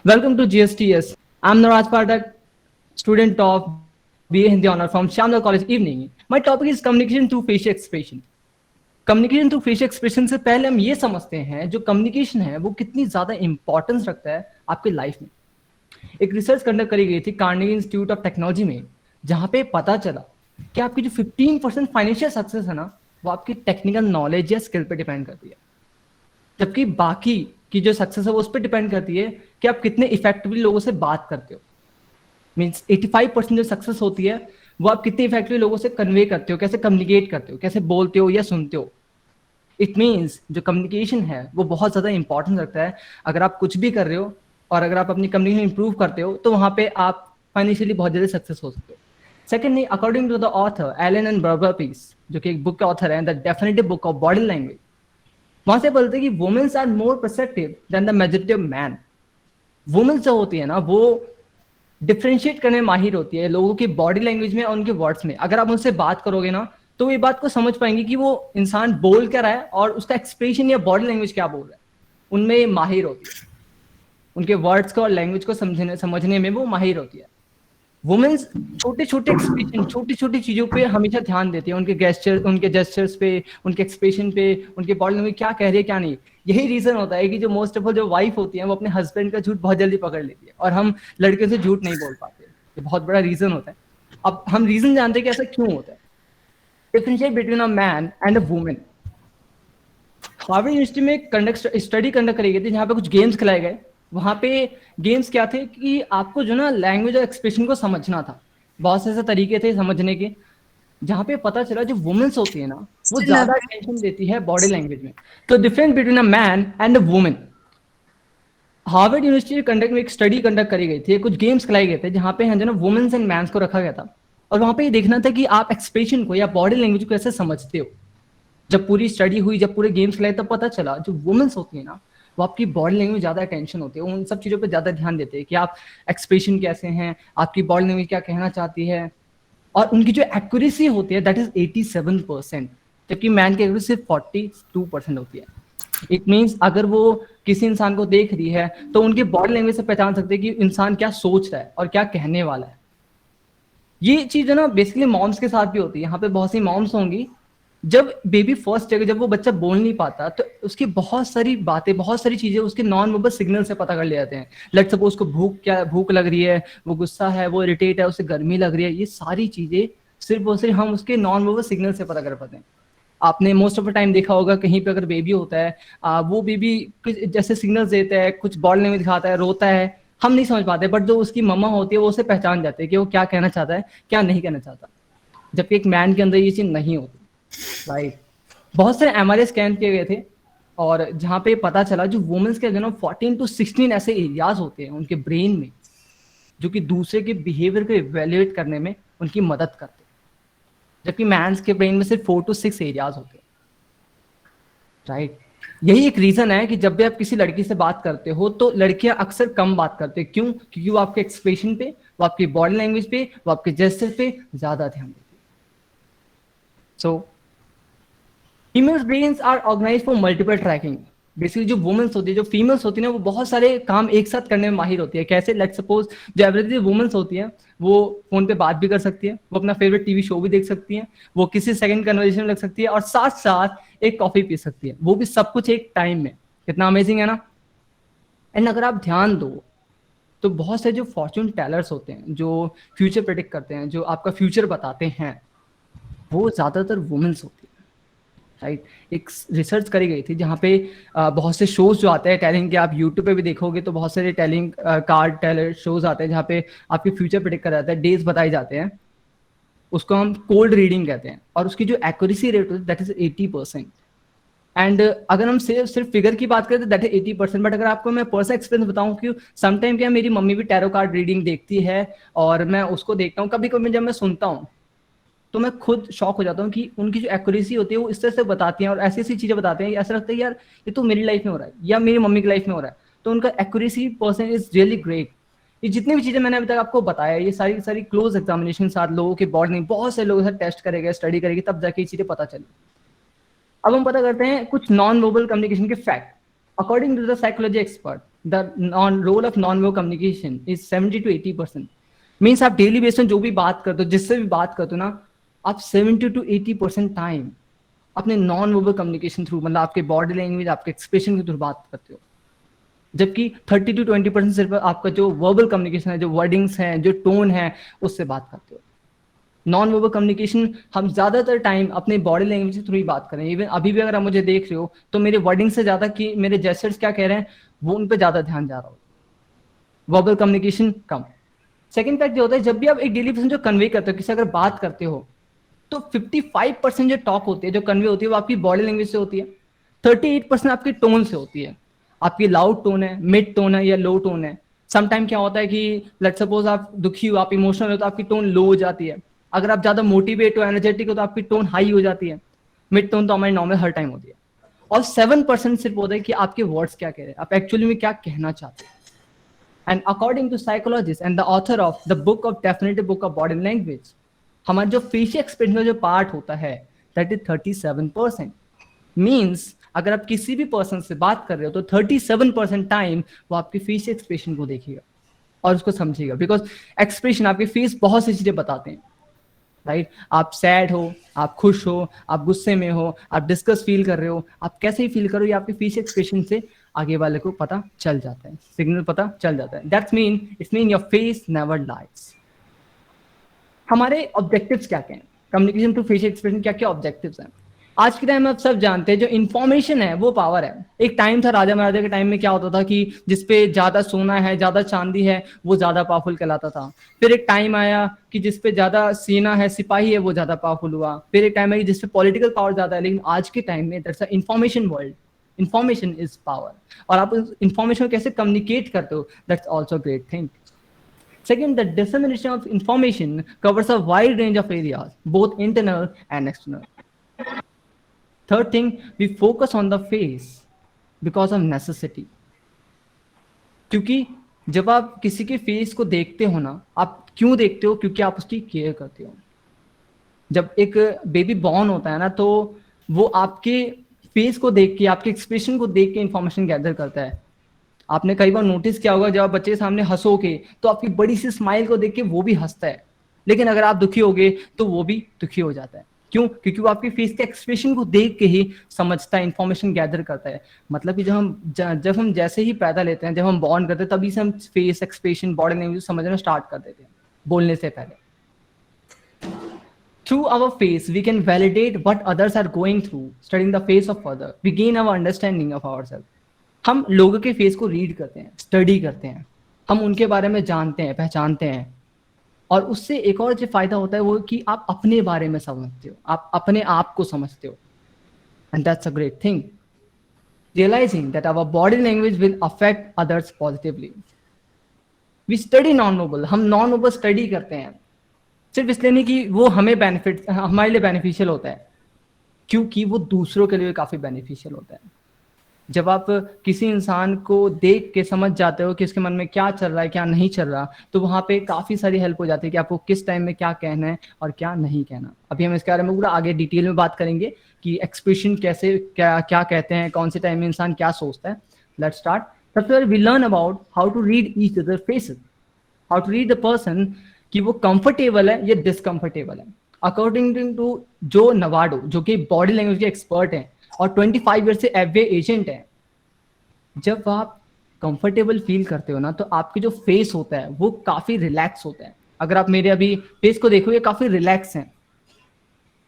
Welcome to GSTS. I'm Naraj Pathak, student of BA Hindi Honor from Shamdal College Evening. My topic is communication through facial expression. Communication through facial expression से पहले हम ये समझते हैं जो communication है वो कितनी ज्यादा इंपॉर्टेंस रखता है आपकी लाइफ में। एक रिसर्च कंडक्ट करी गई थी कार्नेगी इंस्टीट्यूट ऑफ टेक्नोलॉजी में, जहां पे पता चला कि आपकी जो 15% फाइनेंशियल सक्सेस है ना, वो आपकी टेक्निकल नॉलेज या स्किल पे डिपेंड करती है, जबकि बाकी की जो सक्सेस है वो उस पर डिपेंड करती है कि आप कितने इफेक्टिवली लोगों से बात करते हो। मीन्स 85% जो सक्सेस होती है वो आप कितने इफेक्टिवली लोगों से कन्वे करते हो, कैसे कम्युनिकेट करते हो, कैसे बोलते हो या सुनते हो। इट मीन्स जो कम्युनिकेशन है वो बहुत ज्यादा इंपॉर्टेंस रखता है। अगर आप कुछ भी कर रहे हो और अगर आप अपनी कम्युनिकेशन इंप्रूव करते हो तो वहां पे आप फाइनेंशियली बहुत ज्यादा सक्सेस हो सकते हो। Secondly, according to the author Allan and Barbara Pease, जो कि एक बुक के ऑथर है, the definitive book of body language, वहां से बोलते हैं कि womens are more perceptive than the majority of man. Womens जो होती है ना वो डिफ्रेंशिएट करने में माहिर होती है लोगों की बॉडी लैंग्वेज में और उनके वर्ड्स में। अगर आप उनसे बात करोगे ना तो ये बात को समझ पाएंगे कि वो इंसान बोल क्या रहा है और उसका एक्सप्रेशन या बॉडी लैंग्वेज क्या बोल रहा है, उनमें माहिर होती है। उनके वर्ड्स को और लैंग्वेज को समझने में वो माहिर होती है। वुमेन्स छोटे छोटे एक्सप्रेशन, छोटी छोटी चीजों पे हमेशा ध्यान देती है, उनके जेस्चर्स पे, उनके एक्सप्रेशन पे, उनके बॉडी लैंग्वेज क्या कह रही है क्या नहीं। यही रीजन होता है कि जो मोस्ट ऑफ जो वाइफ होती है वो अपने हस्बैंड का झूठ बहुत जल्दी पकड़ लेती है और हम लड़कियों से झूठ नहीं बोल पाते। ये बहुत बड़ा रीजन होता है। अब हम रीजन जानते हैं कि ऐसा क्यों होता है। Differentiate between a man and a women. Harvard university में स्टडी कंडक्ट करी गई थी जहाँ पे कुछ गेम्स खिलाए गए। वहां पे गेम्स क्या थे कि आपको जो ना लैंग्वेज और एक्सप्रेशन को समझना था। बहुत से ऐसे तरीके थे समझने के, जहाँ पे पता चला जो वुमेन्स होती है ना वो ज्यादा अटेंशन देती है बॉडी लैंग्वेज में। तो difference between a man and a women. Harvard university conduct में एक स्टडी कंडक्ट करी गई थी, कुछ गेम्स खिलाए गए थे जहाँ पे जो ना वुमेन्स एंड मैंस को रखा गया था। और वहां पे ये देखना था कि आप एक्सप्रेशन को या बॉडी लैंग्वेज को कैसे समझते हो। जब पूरी स्टडी हुई, जब पूरे गेम्स खेलाए, तब पता चला जो वुमेन्स होती है ना वो आपकी बॉडी लैंग्वेज ज्यादा अटेंशन होती है, उन सब चीजों पे ज्यादा ध्यान देते हैं कि आप एक्सप्रेशन कैसे हैं, आपकी बॉडी लैंग्वेज क्या कहना चाहती है। और उनकी जो एक्यूरेसी होती है दैट इज 87%, जबकि मैन की एक्यूरेसी सिर्फ 42% होती है। इट मीन्स अगर वो किसी इंसान को देख रही है तो उनकी बॉडी लैंग्वेज से पहचान सकते हैं कि इंसान क्या सोच रहा है और क्या कहने वाला है। ये चीज है ना बेसिकली मॉम्स के साथ भी होती है। यहाँ पे बहुत सी मॉम्स होंगी, जब बेबी फर्स्ट जगह जब वो बच्चा बोल नहीं पाता तो उसकी बहुत सारी बातें, बहुत सारी चीजें उसके नॉन वर्बल सिग्नल से पता कर ले जाते हैं। लेट्स सपोज उसको भूख लग रही है, वो गुस्सा है, वो इरिटेट है, उसे गर्मी लग रही है, ये सारी चीजें सिर्फ और सिर्फ हम उसके नॉन वर्बल सिग्नल से पता कर पाते हैं। आपने मोस्ट ऑफ द टाइम देखा होगा कहीं पे अगर बेबी होता है, वो बेबी जैसे सिग्नल्स देता है, कुछ बॉडी लैंग्वेज दिखाता है, रोता है, हम नहीं समझ पाते, बट जो उसकी मम्मा होती है वो उसे पहचान जाते हैं कि वो क्या कहना चाहता है क्या नहीं कहना चाहता। जबकि एक मैन के अंदर ये चीज नहीं होती। राइट। बहुत सारे एमआरआई स्कैन किए गए थे और जहां पे पता चला जो वुमेन्स के 14 to 16 ऐसे एरियाज होते हैं उनके ब्रेन में जो कि दूसरे के बिहेवियर को इवेल्युएट करने में उनकी मदद करते हैं, जबकि मैंस के ब्रेन में सिर्फ 4 to 6 एरियाज होते हैं। राइट। यही एक रीजन है कि जब भी आप किसी लड़की से बात करते हो तो लड़कियां अक्सर कम बात करते हैं। क्यों? क्योंकि वो आपके एक्सप्रेशन पे, वो आपकी बॉडी लैंग्वेज पे, वो आपके जेस्चर पे ज्यादा ध्यान देती है। So females brains are organise for multiple tracking. Basically जो वुमेन्स होती है, जो फीमेल्स होती है ना, वो बहुत सारे काम एक साथ करने में माहिर होती है। कैसे? लेट्स सपोज जो एवरेज वुमेन्स होती है वो फोन पे बात भी कर सकती है, वो अपना फेवरेट टीवी शो भी देख सकती है, वो किसी सेकंड कन्वर्सेशन में लग सकती है और साथ साथ एक कॉफी पी सकती है, वो भी सब कुछ एक टाइम में। कितना अमेजिंग है ना। एंड अगर आप ध्यान दो तो बहुत से जो फॉर्च्यून टेलर्स होते हैं जो फ्यूचर प्रेडिक्ट करते हैं, जो आपका फ्यूचर बताते हैं, वो ज्यादातर वुमेन्स होती है। राइट। एक रिसर्च करी गई थी जहाँ पे बहुत से शोज जो आते हैं टेलिंग के, आप यूट्यूब पे भी देखोगे तो बहुत सारे टेलिंग कार्ड टेलर शोज आते हैं जहाँ पे आपके फ्यूचर प्रेडिक्ट करा जाता है, डेज बताए जाते हैं। उसको हम कोल्ड रीडिंग कहते हैं और उसकी जो एक्यूरेसी रेट होती है दैट इज 80%। एंड अगर हम सिर्फ फिगर की बात करें तो दैट इज 80%। बट अगर आपको मैं पर्सनल एक्सपीरियंस बताऊं कि समटाइम क्या, मेरी मम्मी भी टैरो कार्ड रीडिंग देखती है और मैं उसको देखता हूँ। कभी कभी जब मैं सुनता हूँ तो मैं खुद शॉक हो जाता हूँ कि उनकी जो एक्यूरेसी होती है वो इस तरह से बताती हैं और ऐसी ऐसी चीजें बताते हैं, ऐसा लगता है यार ये तो मेरी लाइफ में हो रहा है या मेरी मम्मी की लाइफ में हो रहा है। तो उनका accuracy person is really great. ये जितनी भी चीजें मैंने अभी तक आपको बताया, ये सारी सारी क्लोज एग्जामिनेशन के साथ लोगों के बॉडी में बहुत से लोगों से टेस्ट करेंगे, स्टडी करेंगे, तब जाके ये चीजें पता चली। अब हम पता करते हैं कुछ नॉन वर्बल कम्युनिकेशन के fact according to the psychology expert. The role of non verbal communication is 70 to 80%. Means आप डेली बेसिस जो भी बात करते हो, जिससे भी बात करते हो ना, आप 70 to 80% टाइम अपने नॉन वर्बल कम्युनिकेशन थ्रू, मतलब आपके बॉडी लैंग्वेज, आपके एक्सप्रेशन के थ्रू बात करते हो, जबकि 30 to 20% सिर्फ आपका जो वर्बल कम्युनिकेशन है, जो वर्डिंग्स हैं, जो टोन है, उससे बात करते हो. नॉन वर्बल कम्युनिकेशन हम ज्यादातर टाइम अपने बॉडी लैंग्वेज के थ्रू ही बात करें. इवन अभी भी अगर आप मुझे देख रहे हो तो मेरे वर्डिंग से ज्यादा कि मेरे जेस्चर्स क्या कह रहे हैं वो उन पर ज्यादा ध्यान जा रहा हो. वर्बल कम्युनिकेशन कम. सेकंड फैक्ट ये होता है, जब भी आप एक डेली पर्सन जो कन्वे करते हो, किसी अगर बात करते हो, तो 55% जो टॉक होती है, जो कन्वे होती है, वो आपकी बॉडी लैंग्वेज से होती है. 38% आपकी टोन से होती है. आपकी लाउड टोन है, मिड टोन है या लो टोन है. समटाइम क्या होता है कि लेट्स सपोज आप दुखी हो, आप इमोशनल हो, तो आपकी टोन लो हो जाती है. अगर आप ज्यादा मोटिवेट हो, एनर्जेटिक हो, तो आपकी टोन हाई हो जाती है. मिड टोन तो हमारी नॉर्मल हर टाइम होती है. और 7% सिर्फ होता है कि आपके वर्ड्स क्या कह रहे हैं, आप एक्चुअली में क्या कहना चाहते हैं. And according to psychologists and the author of the book of definitive book of body language, हमारा जो फेशियल एक्सप्रेशन का जो पार्ट होता है दैट इज 37%. मीन्स अगर आप किसी भी पर्सन से बात कर रहे हो तो 37% टाइम वो आपके फेशियल एक्सप्रेशन को देखेगा और उसको समझेगा. बिकॉज एक्सप्रेशन, आपके फेस बहुत सी चीजें बताते हैं, राइट. आप सैड हो, आप खुश हो, आप गुस्से में हो, आप डिस्कस फील कर रहे हो, आप कैसे ही फील करो, ये आपके फेशियल एक्सप्रेशन से आगे वाले को पता चल जाता है, सिग्नल पता चल जाता है. That's mean it's mean your face never lies. हमारे ऑब्जेक्टिव्स क्या क्या हैं कम्युनिकेशन टू फेशियल एक्सप्रेशन, क्या क्या ऑब्जेक्टिव्स हैं. आज के टाइम में आप सब जानते हैं जो इन्फॉर्मेशन है वो पावर है. एक टाइम था राजा महाराजा के टाइम में क्या होता था कि जिसपे ज्यादा सोना है, ज्यादा चांदी है, वो ज्यादा पावरफुल कहलाता था. फिर एक टाइम आया कि जिसपे ज्यादा सेना है, सिपाही है, वो ज्यादा पावरफुल हुआ. फिर एक टाइम आया जिसपे पॉलिटिकल पावर ज्यादा है. लेकिन आज के टाइम में that's information world. Information is power. और आप उस इंफॉर्मेशन को कैसे कम्युनिकेट करते हो, that's also great thing. Second, the dissemination of information covers a wide range of areas, both internal and external. Third thing, we focus on the face because of necessity. क्योंकि जब आप किसी के face को देखते हो ना, आप क्यों देखते हो? क्योंकि आप उसकी केयर करते हो. जब एक बेबी बॉर्न होता है ना, तो वो आपके फेस को देख के, आपके एक्सप्रेशन को देख के इंफॉर्मेशन गैदर करता है. आपने कई बार नोटिस किया होगा, जब आप बच्चे के सामने हंसोगे तो आपकी बड़ी सी स्माइल को देख के वो भी हंसता है. लेकिन अगर आप दुखी होगे तो वो भी दुखी हो जाता है. क्यों? क्योंकि वो आपके फेस के एक्सप्रेशन को देख के ही समझता है, इंफॉर्मेशन गैदर करता है. मतलब कि जब हम जैसे ही पैदा लेते हैं, जब हम बॉर्न करते हैं, तभी से हम फेस एक्सप्रेशन, बॉडी लैंग्वेज समझना स्टार्ट कर देते हैं बोलने से पहले. Through our face, we can validate what others are going through. Studying the face of other, we gain our understanding of ourselves. हम लोगों के फेस को रीड करते हैं, स्टडी करते हैं, हम उनके बारे में जानते हैं, पहचानते हैं. और उससे एक और जो फायदा होता है वो कि आप अपने बारे में समझते हो, आप अपने आप को समझते हो. And that's a great thing. Realising that our body language will affect others positively. We study non verbal. हम नॉन वर्बल स्टडी करते हैं सिर्फ इसलिए नहीं कि वो हमें बेनिफिट, हमारे लिए बेनिफिशियल होता है, क्योंकि वो दूसरों के लिए काफी बेनिफिशियल होता है. जब आप किसी इंसान को देख के समझ जाते हो कि उसके मन में क्या चल रहा है, क्या नहीं चल रहा, तो वहाँ पे काफ़ी सारी हेल्प हो जाती है कि आपको किस टाइम में क्या कहना है और क्या नहीं कहना. अभी हम इसके बारे में पूरा आगे डिटेल में बात करेंगे कि एक्सप्रेशन कैसे, क्या क्या कहते हैं, कौन से टाइम में इंसान क्या सोचता है. Let's start. सबसे पहले we learn about how to read each other faces, how to read the person कि वो कंफर्टेबल है या डिसकंफर्टेबल है. अकॉर्डिंग टू जो नवाडो, जो कि बॉडी लैंग्वेज के एक्सपर्ट हैं और 25 ईयर से एफए एजेंट है, जब आप कंफर्टेबल फील करते हो ना, तो आपके जो फेस होता है वो काफी रिलैक्स होता है. अगर आप मेरे अभी फेस को देखोगे, काफी रिलैक्स हैं.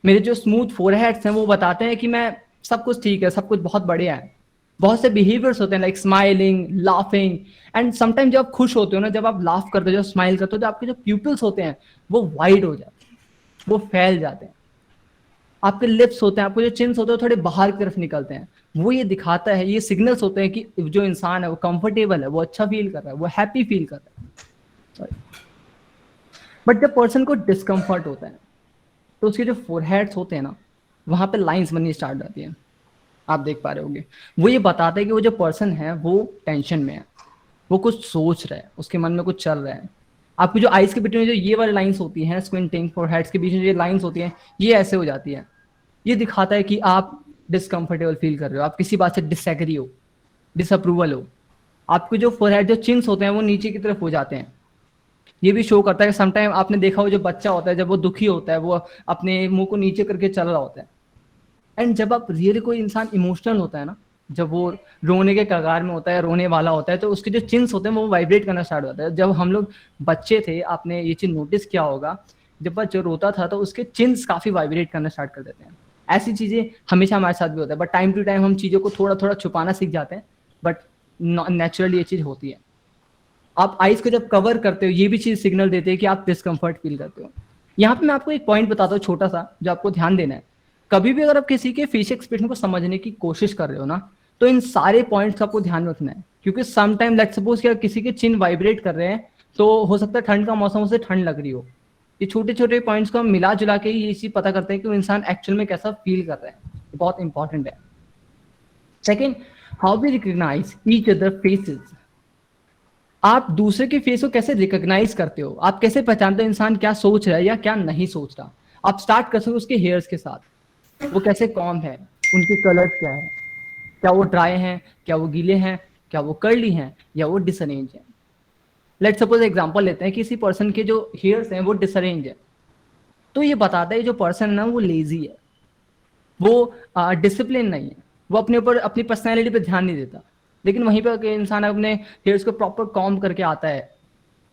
मेरे जो स्मूथ फोरहेड्स हैं वो बताते हैं कि मैं सब कुछ ठीक है, सब कुछ बहुत बढ़िया है. बहुत से बिहेवियर्स होते हैं like smiling, laughing. And sometime जब आप खुश होते हो ना, जब आप लाफ करते हो, जब स्माइल करते हो, तो आपके जो प्यूपिल्स होते हैं वो वाइड हो जाते हैं, वो फैल जाते हैं. आपके लिप्स होते हैं, आपके जो चिन्स होते हैं थोड़े बाहर की तरफ निकलते हैं. वो ये दिखाता है, ये सिग्नल्स होते हैं कि जो इंसान है वो कंफर्टेबल है, वो अच्छा फील कर रहा है, वो हैप्पी फील कर रहा है. बट जब पर्सन को डिस्कम्फर्ट होता है तो उसके जो फोरहेड्स होते हैं ना, वहां पे लाइंस बननी स्टार्ट होती है. आप देख पा रहे होंगे, वो ये बताता है कि वो जो पर्सन है वो टेंशन में है, वो कुछ सोच रहा है, उसके मन में कुछ चल रहा है. आपकी जो आइज के बीच में जो ये वाली लाइंस होती हैं, स्क्विंटिंग, फोरहेड्स के बीच में जो लाइंस होती हैं, ये ऐसे हो जाती है. ये दिखाता है कि आप डिसकंफर्टेबल फील कर रहे हो, आप किसी बात से डिसएग्री हो, डिसअप्रूवल हो. आपके जो फोरहेड जो चिन्स होते हैं वो नीचे की तरफ हो जाते हैं। ये भी शो करता है कि समटाइम आपने देखा हो जो बच्चा होता है जब वो दुखी होता है वो अपने मुंह को नीचे करके चल रहा होता है। एंड जब आप रियली कोई इंसान इमोशनल होता है ना, जब वो रोने के कगार में होता है, रोने वाला होता है, तो उसके जो चिन्स होते हैं वो वाइब्रेट करना स्टार्ट होता है। जब हम लोग बच्चे थे आपने ये चीज नोटिस किया होगा, जब बच्चा रोता था तो उसके चिन्स काफी वाइब्रेट करना स्टार्ट कर देते हैं। ऐसी चीजें हमेशा हमारे साथ भी होता है, बट टाइम टू टाइम हम चीजों को थोड़ा थोड़ा छुपाना सीख जाते हैं, बट नेचुरली ये चीज होती है। आप आइज को जब कवर करते हो ये भी चीज सिग्नल देते हैं कि आप डिस्कम्फर्ट फील करते हो। यहाँ पे मैं आपको एक पॉइंट बताता हूँ छोटा सा जो आपको ध्यान देना है। कभी भी अगर आप किसी के फेशियल एक्सप्रेशन को समझने की कोशिश कर रहे हो ना, तो इन सारे पॉइंट्स का आपको ध्यान रखना है, क्योंकि सम टाइम लेट्स सपोज कि किसी के चिन वाइब्रेट कर रहे हैं तो हो सकता है ठंड का मौसम उसे ठंड लग रही हो। ये छोटे छोटे पॉइंट्स को हम मिला जुला के ही ये चीज पता करते हैं कि वो इंसान एक्चुअल में कैसा फील कर रहा है। बहुत इंपॉर्टेंट है। Second, how we recognise each other faces. आप दूसरे के फेस को कैसे रिकॉग्नाइज करते हो, आप कैसे पहचानते हो इंसान क्या सोच रहा है या क्या नहीं सोच रहा। आप स्टार्ट कर सकते हो उसके हेयर्स के साथ, वो कैसे कॉम है, उनके कलर्स क्या है, क्या वो ड्राई हैं, क्या वो गीले हैं, क्या वो कर्ली हैं या वो डिसअरेंज हैं। लेट्स सपोज एग्जांपल लेते हैं, किसी पर्सन के जो हेयर्स हैं वो डिसअरेंज है, तो ये बताता है जो पर्सन है ना वो लेजी है, वो डिसिप्लिन नहीं है, वो अपने ऊपर अपनी पर्सनैलिटी पे ध्यान नहीं देता। लेकिन वहीं पर इंसान अपने हेयर्स को प्रॉपर कॉम करके आता है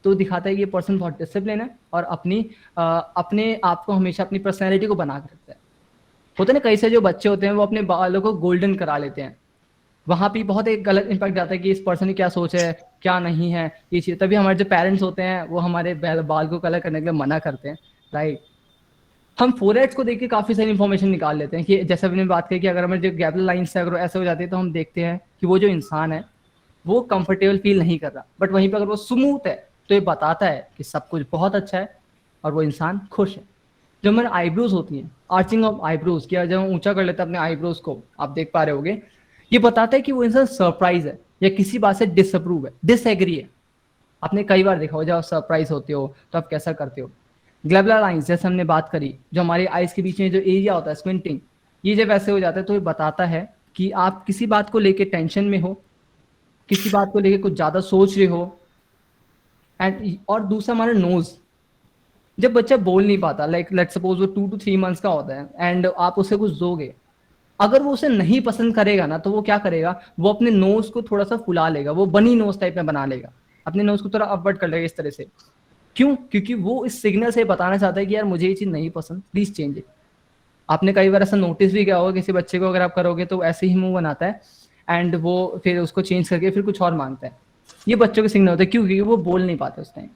तो दिखाता है कि ये पर्सन बहुत डिसिप्लिन है और अपने आप को हमेशा अपनी पर्सनैलिटी को बना के रखता है। होते ना कई से जो बच्चे होते हैं वो अपने बालों को गोल्डन करा लेते हैं, वहां पे बहुत एक गलत इम्पैक्ट जाता है कि इस पर्सन की क्या सोच है क्या नहीं है ये चीज। तभी हमारे जो पेरेंट्स होते हैं वो हमारे बाल को कलर करने के लिए मना करते हैं, राइट। हम फोरहेड्स को देख के काफी सारी इन्फॉर्मेशन निकाल लेते हैं कि जैसे हमने बात की कि अगर हमारे जो गैबल लाइन्स है अगर ऐसे हो जाती है तो हम देखते हैं कि वो जो इंसान है वो कंफर्टेबल फील नहीं कर रहा, बट वहीं पर अगर वो स्मूथ है तो ये बताता है कि सब कुछ बहुत अच्छा है और वो इंसान खुश है। जो हमारे आईब्रोज होती हैं, आर्चिंग ऑफ आईब्रोज, किया जब हम ऊंचा कर लेते हैं अपने आईब्रोज को, आप देख पा रहे होगे, ये बताता है कि वो इंसान सरप्राइज है या किसी बात से डिसअप्रूव है, डिसएग्री है। आपने कई बार देखा हो जब आप सरप्राइज होते हो तो आप कैसा करते हो। ग्लेबुलर लाइंस जैसे हमने बात करी, जो हमारे आईज के बीच में जो एरिया होता है स्क्विंटिंग, ये जब ऐसे हो जाता है तो ये बताता है कि आप किसी बात को लेके टेंशन में हो, किसी बात को लेके कुछ ज्यादा सोच रहे हो। एंड और दूसरा हमारा नोज, जब बच्चा बोल नहीं पाता, लाइक लेट्स सपोज वो 2 to 3 months का होता है एंड आप उसे कुछ दोगे, अगर वो उसे नहीं पसंद करेगा ना तो वो क्या करेगा, वो अपने नोज को थोड़ा सा फुला लेगा, वो बनी नोज टाइप में बना लेगा, अपने नोज को थोड़ा अपवर्ड कर लेगा इस तरह से। क्यों? क्योंकि वो इस सिग्नल से बताना चाहता है कि यार मुझे ये चीज नहीं पसंद, प्लीज चेंज इट। आपने कई बार ऐसा नोटिस भी किया होगा किसी बच्चे को अगर आप करोगे तो ऐसे ही मुंह बनाता है एंड वो फिर उसको चेंज करके फिर कुछ और मांगता है। ये बच्चों के सिग्नल होते हैं, क्यों? क्योंकि वो बोल नहीं पाते उस टाइम।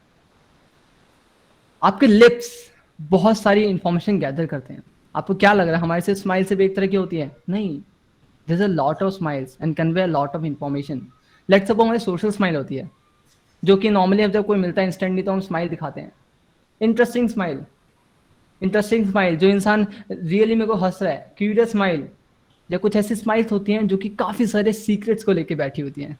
आपके लिप्स बहुत सारी इंफॉर्मेशन गैदर करते हैं। आपको क्या लग रहा है हमारे से स्माइल से भी एक तरह की होती है? नहीं, there is a lot of smiles and convey a lot of information. Let's suppose हमारी सोशल स्माइल होती है, जो कि नॉर्मली अब जब कोई मिलता है इंस्टेंटली तो हम स्माइल दिखाते हैं। इंटरेस्टिंग स्माइल, इंटरेस्टिंग स्माइल जो इंसान रियली मेरे को हंस रहा है, क्यूरियस स्माइल, या कुछ ऐसी स्माइल्स होती हैं जो कि काफी सारे सीक्रेट्स को लेके बैठी होती हैं।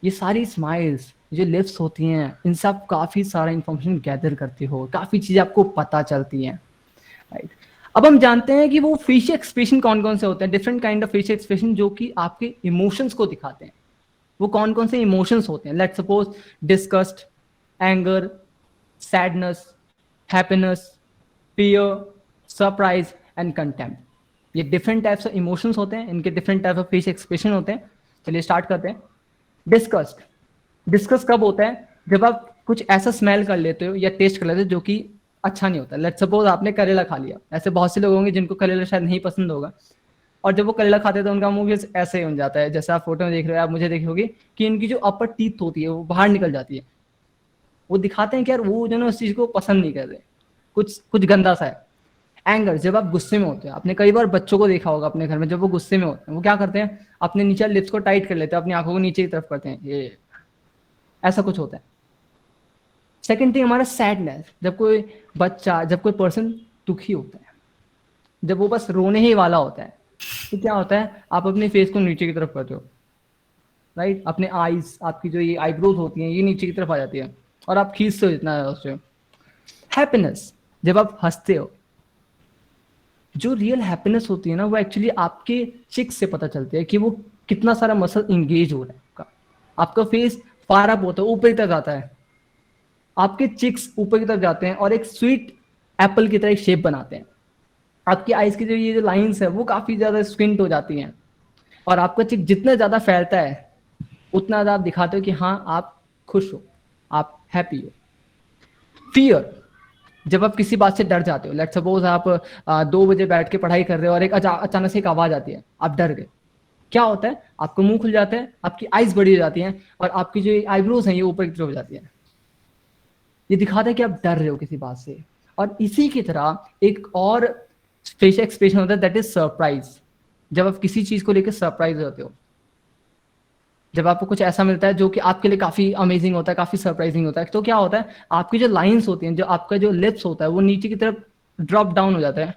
ये सारी स्माइल्स जो लिप्स होती हैं इनसे आप काफी सारा इंफॉर्मेशन गैदर करते हो, काफी चीजें आपको पता चलती हैं, राइट। अब हम जानते हैं कि वो फेशियल एक्सप्रेशन कौन कौन से होते हैं, different kind of facial expression जो कि आपके इमोशंस को दिखाते हैं। वो कौन कौन से इमोशंस होते हैं? Let's suppose disgust, anger, sadness, happiness, fear, surprise and contempt. ये डिफरेंट टाइप्स ऑफ इमोशंस होते हैं, इनके different type of facial expression होते हैं। चलिए स्टार्ट करते हैं। डिस्गस्ट, डिस्कस कब होता है? जब आप कुछ ऐसा स्मेल कर लेते हो या टेस्ट कर लेते हो जो कि अच्छा नहीं होता। लेट्स सपोज आपने करेला खा लिया, ऐसे बहुत से लोग होंगे जिनको करेला शायद नहीं पसंद होगा, और जब वो करेला खाते हैं तो उनका मुंह भी ऐसे ही हो जाता है, जैसे आप फोटो में देख रहे हो, आप मुझे देखे होगी कि इनकी जो अपर टीथ होती है वो बाहर निकल जाती है। वो दिखाते हैं कि यार वो जो है उस चीज को पसंद नहीं कर रहे, कुछ कुछ गंदा सा है। एंगर, जब आप गुस्से में होते हैं, आपने कई बार बच्चों को देखा होगा अपने घर में, जब वो गुस्से में होते हैं वो क्या करते हैं, अपने नीचे लिप्स को टाइट कर लेते हैं, अपनी आंखों को नीचे की तरफ करते हैं, ये ऐसा कुछ होता है। सेकेंड थिंग हमारा सैडनेस, जब कोई बच्चा, जब कोई पर्सन दुखी होता है, जब वो बस रोने ही वाला होता है, तो क्या होता है, आप अपने फेस को नीचे की तरफ करते हो, राइट। अपने आईज, आपकी जो ये आईब्रोज होती हैं ये नीचे की तरफ आ जाती है और आप खींचते हो जितना है उससे। हैप्पीनेस, जब आप हंसते हो, जो रियल हैप्पीनेस होती है ना वो एक्चुअली आपके चिक्स से पता चलती है कि वो कितना सारा मसल इंगेज हो रहा है आपका। आपका फेस फार अप होता है, ऊपर की तरफ जाता है, आपके चिक्स ऊपर की तरफ जाते हैं और एक स्वीट एप्पल की तरह एक शेप बनाते हैं। आपकी आईज की जो ये जो लाइंस है वो काफी ज्यादा स्क्विंट हो जाती हैं, और आपका चिक जितना ज्यादा फैलता है उतना ज्यादा आप दिखाते हो कि हाँ आप खुश हो, आप हैप्पी हो। फियर, जब आप किसी बात से डर जाते हो, लेट्स सपोज आप 2 बजे बैठ के पढ़ाई कर रहे हो और एक अचानक से एक आवाज आती है, आप डर गए। क्या होता है, आपका मुंह खुल जाता है, आपकी आईज बड़ी हो जाती हैं और आपकी जो आईब्रोज हैं ये ऊपर की तरफ हो जाती है। ये दिखाता है कि आप डर रहे हो किसी बात से। और इसी की तरह एक और फेशियल एक्सप्रेशन होता है, दैट इज सरप्राइज। जब आप किसी चीज को लेकर सरप्राइज होते हो, जब आपको कुछ ऐसा मिलता है जो कि आपके लिए काफी अमेजिंग होता है, काफी सरप्राइजिंग होता है, तो क्या होता है, आपकी जो लाइंस होती हैं, जो आपका जो लिप्स होता है वो नीचे की तरफ ड्रॉप डाउन हो जाता है,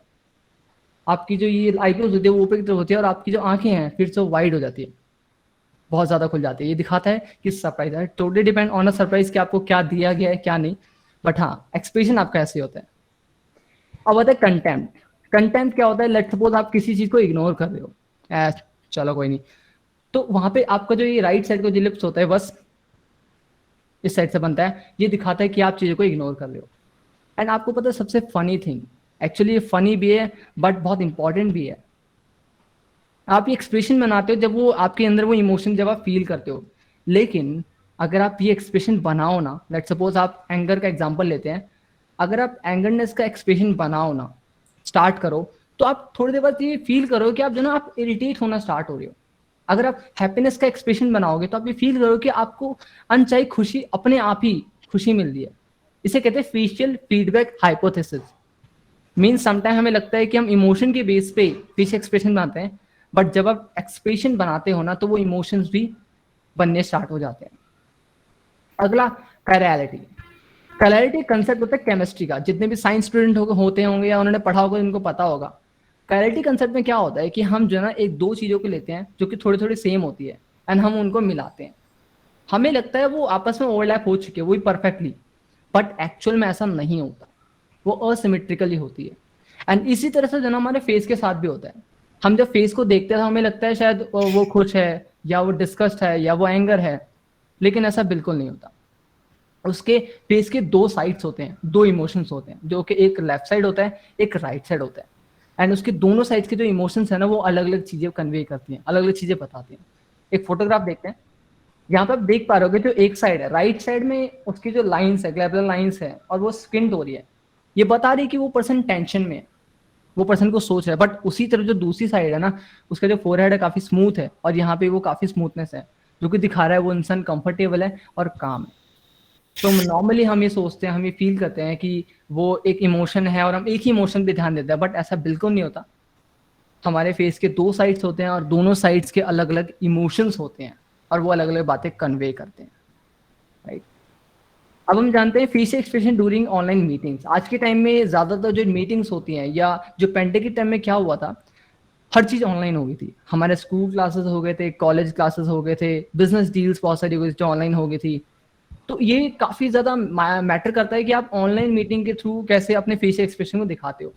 आपकी जो ये आईब्रोज होती है वो ऊपर की तरफ होती है, और आपकी जो आंखें हैं फिर से वाइड हो जाती है, बहुत ज्यादा खुल जाती है। ये दिखाता है कि सरप्राइज है। Totally depend on a surprise कि आपको क्या दिया गया है क्या नहीं, बट हाँ एक्सप्रेशन आपका ऐसे होता है। अब आता है कंटेम्प्ट। कंटेम्प्ट क्या होता है, लेट्स सपोज आप किसी चीज को इग्नोर कर रहे हो, चलो कोई नहीं, तो वहां पे आपका जो ये राइट साइड का जो लिप्स होता है बस इस साइड से बनता है, ये दिखाता है कि आप चीजों को इग्नोर कर रहे हो। एंड आपको पता है सबसे फनी थिंग, एक्चुअली ये फनी भी है बट बहुत इंपॉर्टेंट भी है, आप ये एक्सप्रेशन बनाते हो जब वो आपके अंदर वो इमोशन जब आप फील करते हो। लेकिन अगर आप ये एक्सप्रेशन बनाओ ना, लेट सपोज आप एंगर का एग्जांपल लेते हैं, अगर आप एंगरनेस का एक्सप्रेशन बनाओ ना, स्टार्ट करो, तो आप थोड़ी देर बाद ये फील करो कि आप जो ना आप इरिटेट होना स्टार्ट हो रहे हो। अगर आप हैप्पीनेस का एक्सप्रेशन बनाओगे तो आप ये फील करो कि आपको अनचाही खुशी अपने आप ही खुशी मिल रही है। इसे कहते हैं facial feedback hypothesis. Means sometime हमें लगता है कि हम इमोशन के बेस पे फेशियल एक्सप्रेशन बनाते हैं, बट जब आप एक्सप्रेशन बनाते हो ना तो वो इमोशंस भी बनने स्टार्ट हो जाते हैं। अगला कैरियलिटी। कैरियलिटी कंसेप्ट होता है केमिस्ट्री का, जितने भी साइंस स्टूडेंट होते होंगे या उन्होंने पढ़ा होगा उनको पता होगा। कैरियलिटी कंसेप्ट में क्या होता है कि हम जो है ना एक दो चीजों को लेते हैं जो कि थोड़ी थोड़ी सेम होती है, एंड हम उनको मिलाते हैं, हमें लगता है वो आपस में ओवरलैप हो चुके हैं वही परफेक्टली, बट एक्चुअल में ऐसा नहीं होता, वो असिमेट्रिकली होती है। एंड इसी तरह से जो ना हमारे फेस के साथ भी होता है, हम जब फेस को देखते हैं तो हमें लगता है शायद वो खुश है या वो डिस्कस्ट है या वो एंगर है, लेकिन ऐसा बिल्कुल नहीं होता। उसके फेस के दो साइड्स होते हैं, दो इमोशंस होते हैं, जो कि एक लेफ्ट साइड होता है एक राइट साइड होता है, एंड उसके दोनों साइड्स के जो इमोशंस है ना वो अलग अलग चीजें कन्वे करती हैं, अलग अलग चीजें बताती हैं। एक फोटोग्राफ देखते हैं, यहाँ पे आप देख पा रहे हो जो एक साइड है, राइट साइड में उसकी जो लाइंस है, ग्लैब्युलर लाइंस है और वो स्क्विंट हो रही है, ये बता रही है कि वो पर्सन टेंशन में है, वो पर्सन को सोच रहा है। बट उसी तरफ जो दूसरी साइड है ना, उसका जो फोरहेड है काफी स्मूथ है और यहाँ पे वो काफी स्मूथनेस है, जो कि दिखा रहा है वो इंसान कंफर्टेबल है और काम है। तो नॉर्मली हम ये सोचते हैं, हम ये फील करते हैं कि वो एक इमोशन है और हम एक ही इमोशन पे ध्यान देते हैं, बट ऐसा बिल्कुल नहीं होता। हमारे फेस के दो साइड्स होते हैं और दोनों साइड्स के अलग अलग इमोशंस होते हैं और वो अलग अलग बातें कन्वे करते हैं, राइट। अब हम जानते हैं facial expression during online meetings. आज के टाइम में ज्यादातर जो मीटिंग्स होती हैं या जो पेंडेमिक के टाइम में क्या हुआ था, हर चीज ऑनलाइन हो गई थी, हमारे स्कूल क्लासेस हो गए थे, कॉलेज क्लासेस हो गए थे, बिजनेस डील्स बहुत सारी हो गई थी जो ऑनलाइन हो गई थी। तो ये काफी ज्यादा मैटर करता है कि आप ऑनलाइन मीटिंग के थ्रू कैसे अपने फेशियल एक्सप्रेशन को दिखाते हो,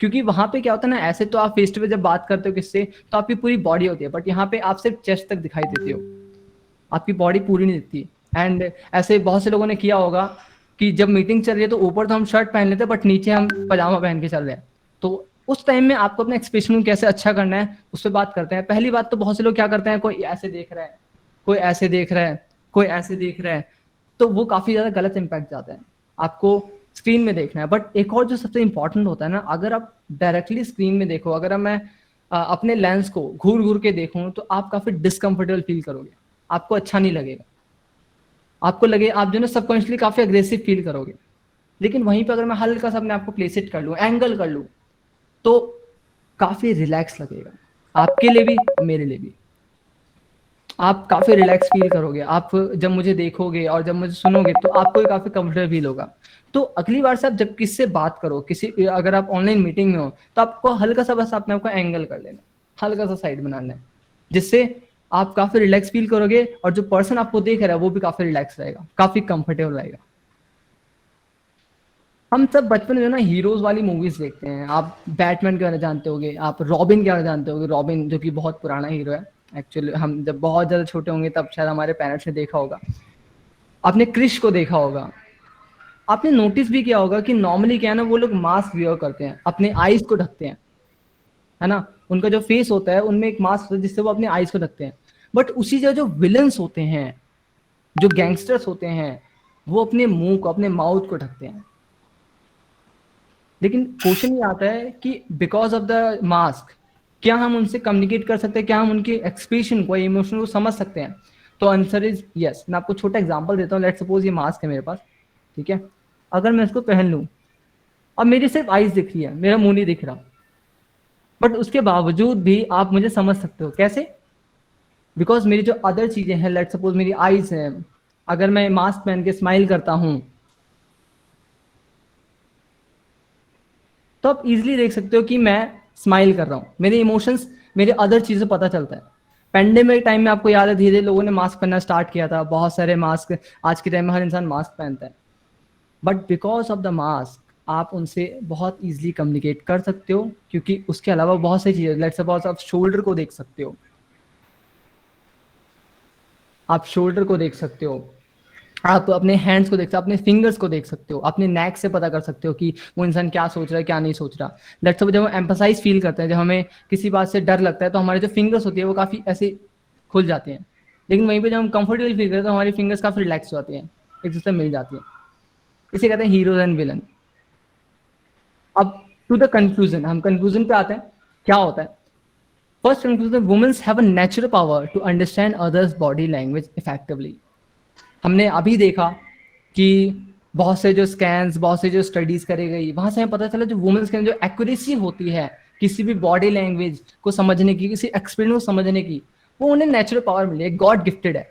क्योंकि वहां पे क्या होता है ना, ऐसे तो आप फेस टू फेस जब बात करते हो किससे तो आपकी पूरी बॉडी होती है, बट यहाँ पे आप सिर्फ चेस्ट तक दिखाई देते हो, आपकी बॉडी पूरी नहीं दिखती। एंड ऐसे बहुत से लोगों ने किया होगा कि जब मीटिंग चल रही है तो ऊपर तो हम शर्ट पहन लेते हैं बट नीचे हम पजामा पहन के चल रहे हैं, तो उस टाइम में आपको अपना एक्सप्रेशन कैसे अच्छा करना है उस पर बात करते हैं। पहली बात तो बहुत से लोग क्या करते हैं, कोई ऐसे देख रहा है, कोई ऐसे देख रहा है, कोई ऐसे देख रहा है, तो वो काफी ज्यादा गलत इंपैक्ट जाता है। आपको स्क्रीन में देखना है। बट एक और जो सबसे इंपॉर्टेंट होता है ना, अगर आप डायरेक्टली स्क्रीन में देखो, अगर मैं अपने लेंस को घूर घूर के देखूं तो आप काफी डिसकंफर्टेबल फील करोगे, आपको अच्छा नहीं लगेगा, आपको लगे आप जो ना सबकॉन्शियसली काफी अग्रेसिव फील करोगे। लेकिन वहीं पर अगर मैं हल्का सा अपने आपको प्लेसिट कर लूं, एंगल कर लूं, तो काफी रिलैक्स लगेगा, आपके लिए भी मेरे लिए भी। आप काफी रिलैक्स फील करोगे, आप जब मुझे देखोगे और जब मुझे सुनोगे तो आपको भी काफी कंफर्टेबल फील होगा। तो अगली बार से आप जब किससे बात करो, किसी अगर आप ऑनलाइन मीटिंग में हो तो आपको हल्का सा बस अपने आपको एंगल कर लेना, हल्का सा साइड बनाना है, जिससे आप काफी रिलैक्स फील करोगे और जो पर्सन आपको देख रहा है वो भी काफी रिलैक्स रहेगा, काफी कंफर्टेबल रहेगा। हम सब बचपन में जो ना हीरोज वाली मूवीज देखते हैं, आप बैटमैन के बारे में जानते होगे, आप रॉबिन के बारे में जानते होगे, रॉबिन जो कि बहुत पुराना हीरो है। एक्चुअली हम जब बहुत ज़्यादा छोटे होंगे तब शायद हमारे पेरेंट्स ने देखा होगा, आपने क्रिश को देखा होगा, आपने नोटिस भी किया होगा कि नॉर्मली क्या है ना, वो लोग मास्क वियर करते हैं, अपने आईज को ढकते हैं, है ना, उनका जो फेस होता है उनमें एक मास्क होता है जिससे वो अपने आईज को ढकते हैं। बट उसी जगह जो विलन्स होते हैं, जो गैंगस्टर्स होते हैं, वो अपने मुंह को, अपने माउथ को ढकते हैं। लेकिन क्वेश्चन ये आता है कि बिकॉज ऑफ द मास्क क्या हम उनसे कम्युनिकेट कर सकते हैं, क्या हम उनके एक्सप्रेशन को, इमोशन को समझ सकते हैं? तो आंसर इज यस। मैं आपको छोटा एग्जांपल देता हूँ। लेट्स सपोज ये मास्क है मेरे पास, ठीक है, अगर मैं इसको पहन लूँ, अब मेरी सिर्फ आईज दिख रही है, मेरा मुंह नहीं दिख रहा, बट उसके बावजूद भी आप मुझे समझ सकते हो। कैसे? बिकॉज मेरी जो अदर चीजें हैं, लेट्स सपोज मेरी आईज हैं, अगर मैं मास्क पहन के स्माइल करता हूं तो आप इजीली देख सकते हो कि मैं स्माइल कर रहा हूं, मेरे इमोशंस, मेरे अदर चीजें पता चलता है। पेंडेमिक टाइम में आपको याद है, धीरे धीरे लोगों ने मास्क पहनना स्टार्ट किया था, बहुत सारे मास्क, आज के टाइम में हर इंसान मास्क पहनता है। But because of the mask आप उनसे बहुत इजीली कम्युनिकेट कर सकते हो, क्योंकि उसके अलावा बहुत सारी चीजें, लेट्स सपोज आप शोल्डर को देख सकते हो, आप शोल्डर को देख सकते हो, आप अपने हैंड्स को देख सकते हो, अपने फिंगर्स को देख सकते हो, अपने नेक से पता कर सकते हो कि वो इंसान क्या सोच रहा है, क्या नहीं सोच रहा। लेट्स सपोज जब हम एम्फसाइज फील करते हैं, जब हमें किसी बात से डर लगता है, तो हमारे जो फिंगर्स होती है वो काफ़ी ऐसे खुल जाते हैं। लेकिन वहीं पे जब हम कंफर्टेबल फील करते हैं तो हमारी फिंगर्स काफ़ी रिलैक्स हो जाती हैं, एक दूसरे मिल जाती हैं। इसे कहते हैं हीरोज एंड विलन। अब टू द कंक्लूजन, हम कंक्लूजन पे आते हैं। क्या होता है? First conclusion, womens have a natural power to understand others body language effectively. हमने अभी देखा कि बहुत से जो स्कैन्स, बहुत से जो स्टडीज करी गई, वहां से हमें पता चला जो वुमेन्स के अंदर जो एक्यूरेसी होती है किसी भी बॉडी लैंग्वेज को समझने की, किसी एक्सपीरियंस को समझने की, वो उन्हें नेचुरल पावर मिली है, गॉड गिफ्टेड है।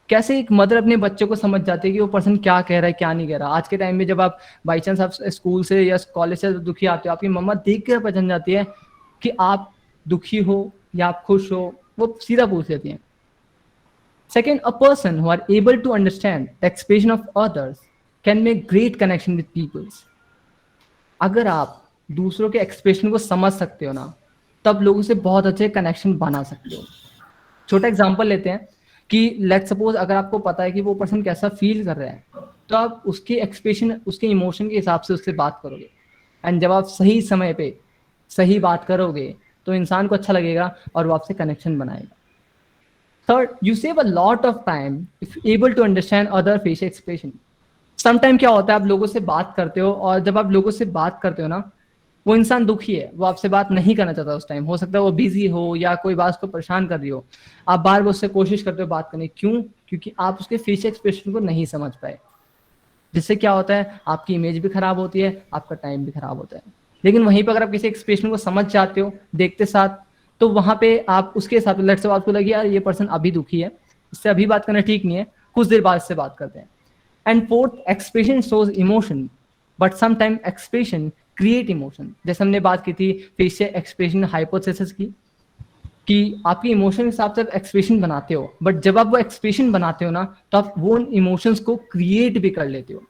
कैसे एक मदर अपने बच्चे को समझ जाती है कि वो पर्सन क्या कह रहा है, क्या नहीं कह रहा। आज के टाइम में जब आप बाई चांस आप स्कूल से या कॉलेज से दुखी आते हो, आपकी मम्मा देख कर पहचान जाती है कि आप दुखी हो या आप खुश हो, वो सीधा पूछ लेती हैं। Second, a person who are able to understand the expression of others can make great connection with people. अगर आप दूसरों के एक्सप्रेशन को समझ सकते हो ना, तब लोगों से बहुत अच्छे कनेक्शन बना सकते हो। छोटा एग्जांपल लेते हैं कि लेट्स सपोज अगर आपको पता है कि वो पर्सन कैसा फील कर रहा है, तो आप उसके एक्सप्रेशन, उसके इमोशन के हिसाब से उससे बात करोगे। एंड जब आप सही समय पे सही बात करोगे तो इंसान को अच्छा लगेगा और वो आपसे कनेक्शन बनाएगा। Third, you save a lot of time if you're able to understand other facial expression. Sometime क्या होता है, आप लोगों से बात करते हो और जब आप लोगों से बात करते हो ना, वो इंसान दुखी है, वो आपसे बात नहीं करना चाहता उस टाइम, हो सकता है वो बिजी हो या कोई बात उसको परेशान कर रही हो, आप बार बार उससे कोशिश करते हो बात करने, क्यों? क्योंकि आप उसके फेशियल एक्सप्रेशन को नहीं समझ पाए, जिससे क्या होता है, आपकी इमेज भी खराब होती है, आपका टाइम भी खराब होता है। लेकिन वहीं पर अगर आप किसी एक्सप्रेशन को समझ जाते हो देखते साथ, तो वहां पे आप उसके हिसाब से, लेट्स से आपको लगे यार ये पर्सन अभी दुखी है, इससे अभी बात करना ठीक नहीं है, कुछ देर बाद इससे बात करते हैं। And fourth, expression shows emotion, but sometime expression create emotion. जैसे हमने बात की थी फेशियल एक्सप्रेशन हाइपोथेसिस की, कि आपके इमोशन के हिसाब से आप एक्सप्रेशन बनाते हो, बट जब आप वो एक्सप्रेशन बनाते हो ना, तो आप वो इमोशंस को क्रिएट भी कर लेते हो।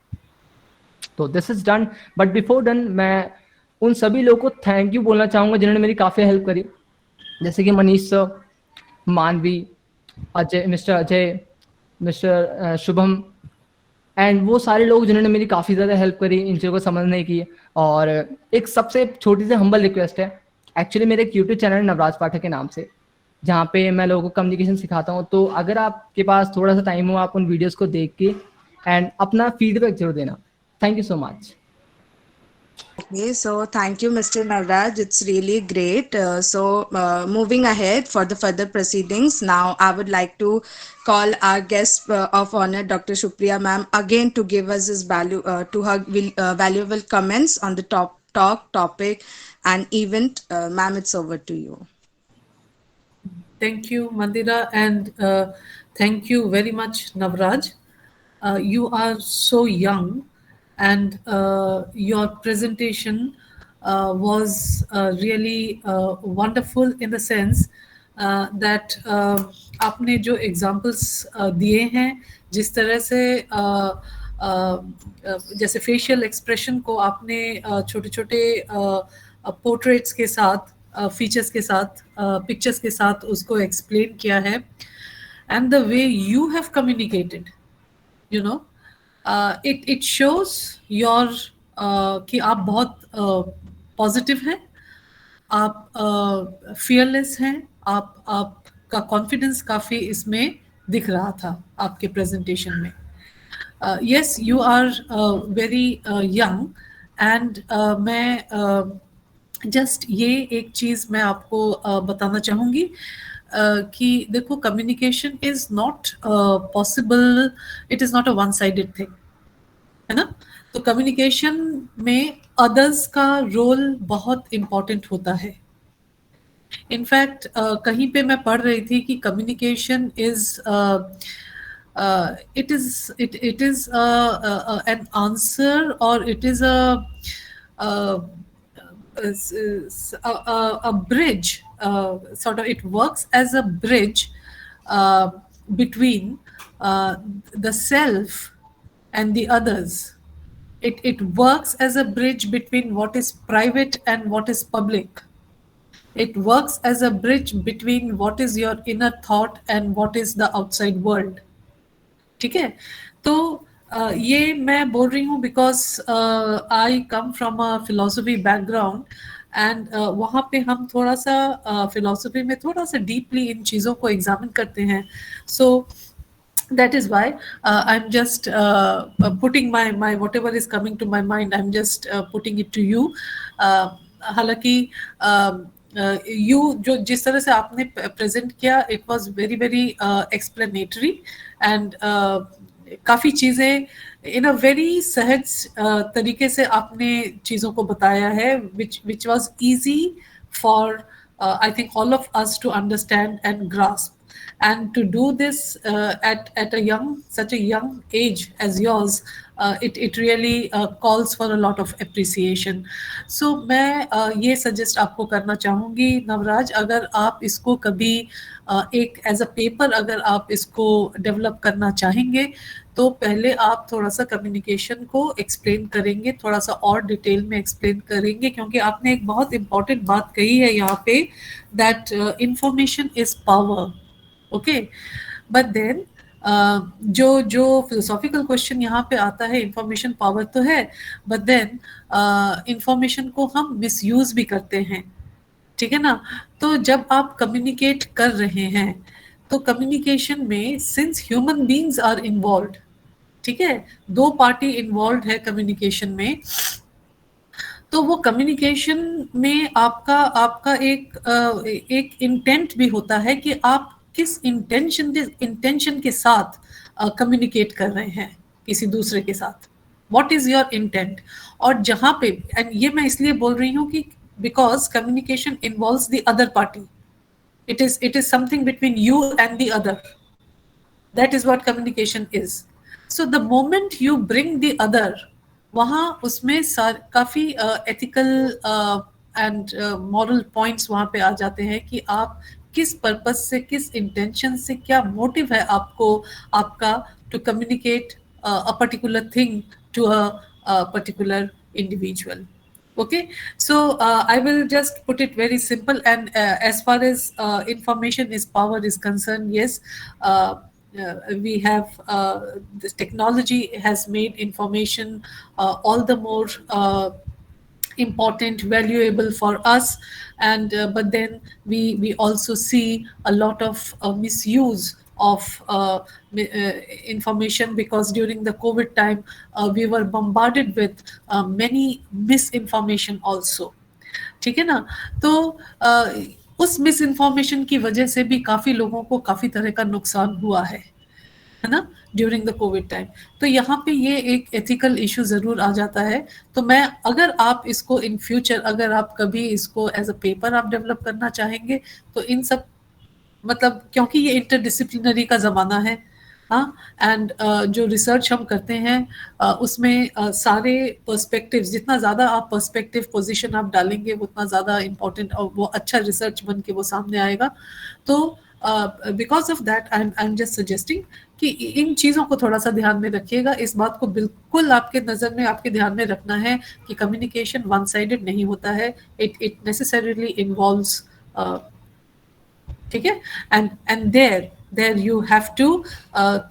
तो this is done. But before done, मैं उन सभी लोगों को थैंक यू बोलना चाहूंगा जिन्होंने मेरी काफ़ी हेल्प करी, जैसे कि मनीष सर, मानवी, Ajay, mister Ajay, mister Shubham, and वो सारे लोग जिन्होंने मेरी काफ़ी ज़्यादा हेल्प करी इन चीज़ों को समझने की। और एक सबसे छोटी सी हम्बल रिक्वेस्ट है, एक्चुअली मेरे एक यूट्यूब चैनल है नवराज पाठक के नाम से, जहाँ पे मैं लोगों को कम्युनिकेशन सिखाता हूँ। तो अगर आपके पास थोड़ा सा टाइम हो, आप उन वीडियोज़ को देख के एंड अपना फीडबैक जरूर देना। Thank you so much. Okay, so thank you, Mr. Navraj. It's really great. Moving ahead for the further proceedings, now I would like to call our guest of honor, Dr. Shupriya ma'am, again to give us his valuable comments on the topic and event. Ma'am, it's over to you. Thank you, Mandira, and thank you very much, Navraj. You are so young, and your presentation was really wonderful in the sense that आपने जो examples दिए हैं, जिस तरह से जैसे facial expression को आपने छोटे छोटे पोर्ट्रेट्स के साथ फीचर्स के साथ, पिक्चर्स के साथ उसको एक्सप्लेन किया है, and the way you have communicated, you know, it shows your कि आप बहुत पॉजिटिव हैं, आप फियरलेस हैं, आपका कॉन्फिडेंस काफ़ी इसमें दिख रहा था आपके प्रेजेंटेशन में. Yes, you are very young, and मैं जस्ट ये एक चीज़ मैं आपको बताना चाहूँगी कि देखो, communication is not possible, it is not a one sided thing, है ना. तो कम्युनिकेशन में अदर्स का रोल बहुत इम्पॉर्टेंट होता है. इनफैक्ट कहीं पे मैं पढ़ रही थी कि communication is it is an answer, or it is uh, a bridge, sort of, it works as a bridge between the self and the others. It works as a bridge between what is private and what is public. It works as a bridge between what is your inner thought and what is the outside world. ठीक है. तो ये मैं बोल रही हूँ because I come from a philosophy background, and वहाँ पे हम थोड़ा सा फिलोसफी में थोड़ा सा डीपली इन चीज़ों को एग्जामिन करते हैं. सो that is why I'm just putting my whatever is coming to my mind, I'm just putting it to you. हालांकि you जो जिस तरह से आपने प्रेजेंट किया, it was very very explanatory, and काफ़ी चीज़ें in a very सहज तरीके से आपने चीज़ों को बताया है, which was easy for I think all of us to understand and grasp. And to do this at such a young age as yours, it really calls for a lot of appreciation. So मैं ये suggest आपको करना चाहूँगी नवराज, अगर आप इसको कभी एक as a paper अगर आप इसको develop करना चाहेंगे, तो पहले आप थोड़ा सा कम्युनिकेशन को एक्सप्लेन करेंगे, थोड़ा सा और डिटेल में एक्सप्लेन करेंगे, क्योंकि आपने एक बहुत इंपॉर्टेंट बात कही है यहाँ पे, that information is power. Okay, but then जो फिलोसॉफिकल क्वेश्चन यहाँ पे आता है, इंफॉर्मेशन पावर तो है, बट देन इंफॉर्मेशन को हम मिसयूज भी करते हैं. ठीक है ना. तो जब आप कम्युनिकेट कर रहे हैं, तो कम्युनिकेशन में since human beings are involved, ठीक है, दो पार्टी इन्वॉल्व है कम्युनिकेशन में, तो वो कम्युनिकेशन में आपका एक इंटेंट भी होता है कि आप किस इंटेंशन के साथ कम्युनिकेट कर रहे हैं किसी दूसरे के साथ. What is your intent. और जहाँ पे, एंड ये मैं इसलिए बोल रही हूँ कि because communication involves the other party. It is something between you and the other. That is what communication is. So the moment you bring the other, वहाँ उसमें काफ़ी ethical and moral points वहाँ पे आ जाते हैं कि आप किस पर्पस से, किस इंटेंशन से, क्या मोटिव है आपका to communicate a particular thing to a particular individual. Okay, so I will just put it very simple, and as far as information is power is concerned, yes, we have this technology has made information all the more important, valuable for us, and but then we also see a lot of misuse of information, because during the COVID time we were bombarded with many misinformation also. ठीक है ना. तो उस misinformation की वजह से भी काफ़ी लोगों को काफ़ी तरह का नुकसान हुआ है ना, ड्यूरिंग द कोविड टाइम. तो यहाँ पे ये एक एथिकल इशू ज़रूर आ जाता है. तो मैं, अगर आप इसको इन फ्यूचर, अगर आप कभी इसको एज अ पेपर आप डेवलप करना चाहेंगे, तो इन सब, मतलब क्योंकि ये इंटरडिसिप्लिनरी का ज़माना है, हाँ, एंड जो रिसर्च हम करते हैं उसमें सारे पर्सपेक्टिव्स, जितना ज़्यादा आप पर्सपेक्टिव पोजीशन आप डालेंगे, उतना ज़्यादा इम्पोर्टेंट और वो अच्छा रिसर्च बन के वो सामने आएगा. तो because of that I am just suggesting कि इन चीज़ों को थोड़ा सा ध्यान में रखिएगा. इस बात को बिल्कुल आपके नज़र में, आपके ध्यान में रखना है कि कम्युनिकेशन वन साइडेड नहीं होता है. इट नेसेसरीली इन्वॉल्व्स, ठीक है. And there you have to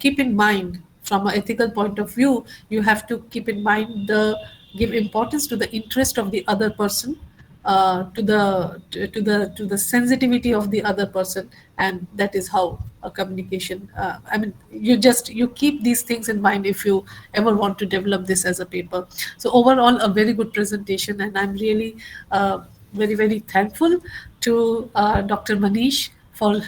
keep in mind, from an ethical point of view, you have to keep in mind give importance to the interest of the other person, to the sensitivity of the other person. And that is how a communication, I mean, you keep these things in mind if you ever want to develop this as a paper. So overall, a very good presentation, and I'm really very, very thankful to Dr. Manish for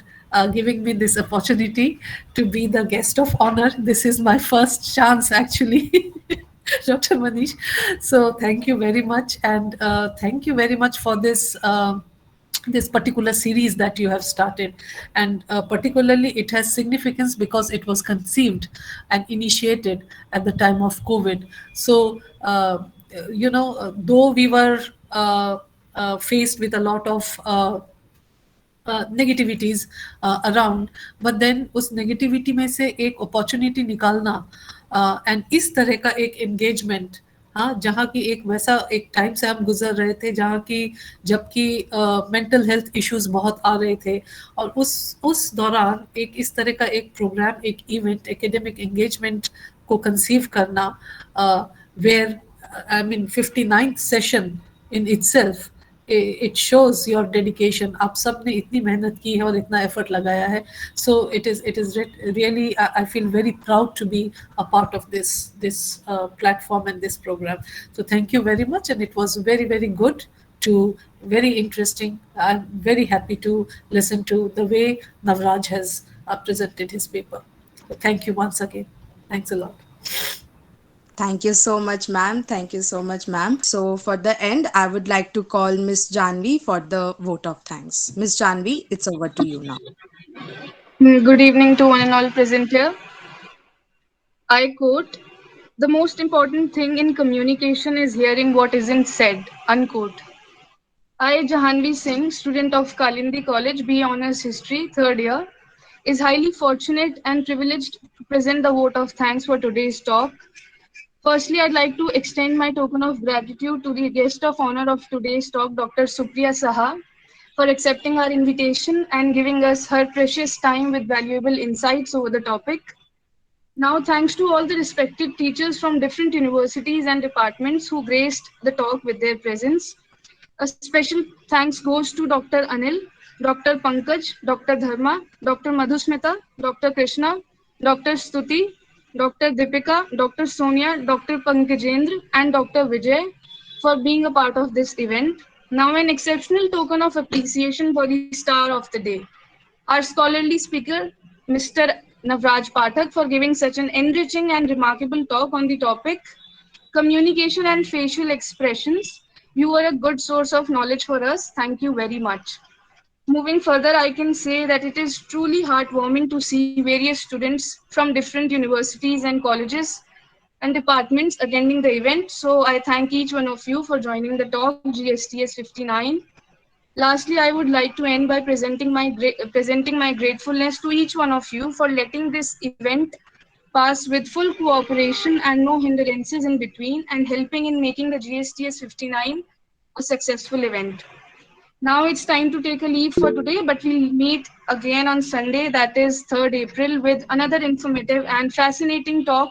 giving me this opportunity to be the guest of honor. This is my first chance, actually, Dr. Manish. So thank you very much, and thank you very much for this. This particular series that you have started, and particularly it has significance because it was conceived and initiated at the time of COVID. So though we were faced with a lot of negativities around, but then उस negativity में से एक opportunity निकालना, and इस तरह का एक engagement, हाँ, जहाँ की एक वैसा एक टाइम से हम गुजर रहे थे जहाँ की जबकि मेंटल हेल्थ इश्यूज बहुत आ रहे थे, और उस दौरान एक इस तरह का एक प्रोग्राम, एक इवेंट, एकेडमिक एंगेजमेंट को कंसीव करना, where I mean 59th session in itself, it shows your dedication. आप सब ने इतनी मेहनत की है और इतना एफर्ट लगाया है. So it is really, I feel very proud to be a part of this platform and this program. So thank you very much, and it was very, very good, very interesting. I'm very happy to listen to the way Navraj has presented his paper. So thank you once again. Thanks a lot. Thank you so much, ma'am. Thank you so much, ma'am. So for the end, I would like to call Miss Janvi for the vote of thanks. Miss Janvi, it's over to you now. Good evening to one and all present here. I quote, "The most important thing in communication is hearing what isn't said." Unquote. I, Jahanvi Singh, student of Kalindi College, B Honours History, third year, is highly fortunate and privileged to present the vote of thanks for today's talk. Firstly, I'd like to extend my token of gratitude to the guest of honor of today's talk, Dr. Supriya Saha, for accepting our invitation and giving us her precious time with valuable insights over the topic. Now, thanks to all the respected teachers from different universities and departments who graced the talk with their presence. A special thanks goes to Dr. Anil, Dr. Pankaj, Dr. Dharma, Dr. Madhusmita, Dr. Krishna, Dr. Stuti, Dr. Deepika, Dr. Sonia, Dr. Pankajendra, and Dr. Vijay for being a part of this event. Now, an exceptional token of appreciation for the star of the day, our scholarly speaker, Mr. Navraj Pathak, for giving such an enriching and remarkable talk on the topic communication and facial expressions. You were a good source of knowledge for us. Thank you very much. Moving further, I can say that it is truly heartwarming to see various students from different universities and colleges and departments attending the event. So I thank each one of you for joining the talk, GSTS 59. Lastly, I would like to end by presenting my gratefulness to each one of you for letting this event pass with full cooperation and no hindrances in between, and helping in making the GSTS 59 a successful event. Now it's time to take a leave for today, but we'll meet again on Sunday, that is 3rd April, with another informative and fascinating talk